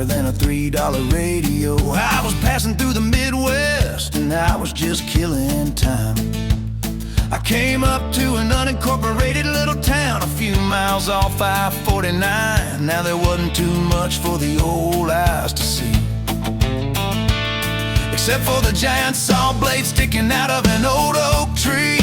higher than a $3 radio. I was passing through the Midwest and I was just killing time. I came up to an unincorporated little town a few miles off I-49. Now there wasn't too much for the old eyes to see, except for the giant saw blade sticking out of an old oak tree.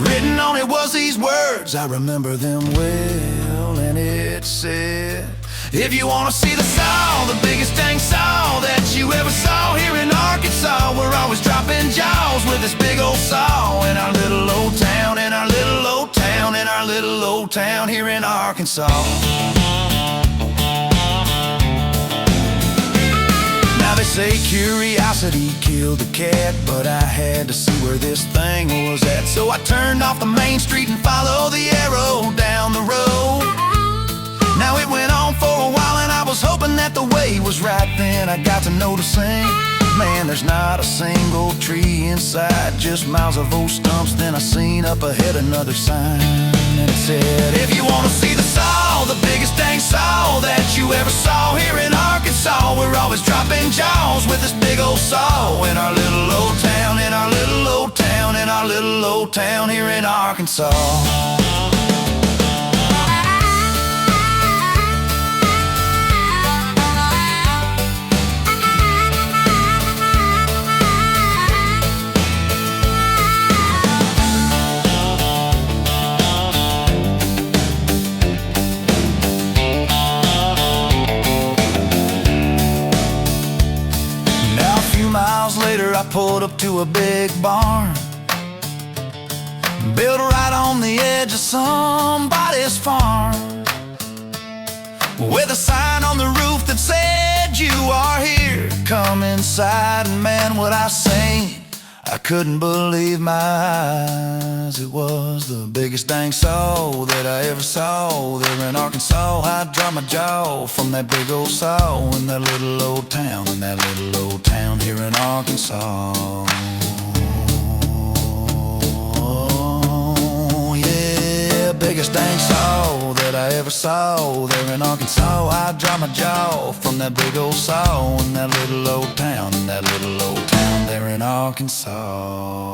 Written on it was these words, I remember them well, and it said, if you wanna see the saw, the biggest dang saw that you ever saw here in Arkansas, we're always dropping jaws with this big old saw in our little old town, in our little old town, in our little old town here in Arkansas. Now they say curiosity killed the cat, but I had to see where this thing was at. So I turned off the main street and followed the arrow down the road. Now it went on for a while and I was hoping that the way was right. Then I got to noticing, man, there's not a single tree inside, just miles of old stumps. Then I seen up ahead another sign, and it said, if you wanna see the saw, the biggest dang saw that you ever saw here in Arkansas, we're always dropping jaws with this big old saw in our little old town, in our little old town, in our little old town here in Arkansas. Miles later I pulled up to a big barn, built right on the edge of somebody's farm, with a sign on the roof that said, you are here, come inside. And man, what I seen, I couldn't believe my eyes. It was the biggest dang saw that I ever saw there in Arkansas. I'd drop my jaw from that big old saw in that little old town, in that little old town here in Arkansas. Oh, yeah, biggest dang saw that I ever saw there in Arkansas. I'd drop my jaw from that big old saw in that little old town, in that little old town there in Arkansas.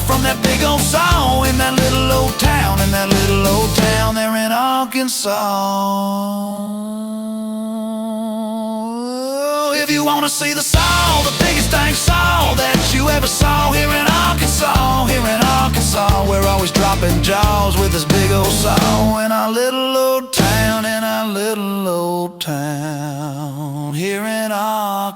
From that big old saw in that little old town, in that little old town there in Arkansas. If you wanna see the saw, the biggest dang saw that you ever saw here in Arkansas, here in Arkansas, we're always dropping jaws with this big old saw in our little old town, in our little old town here in Arkansas.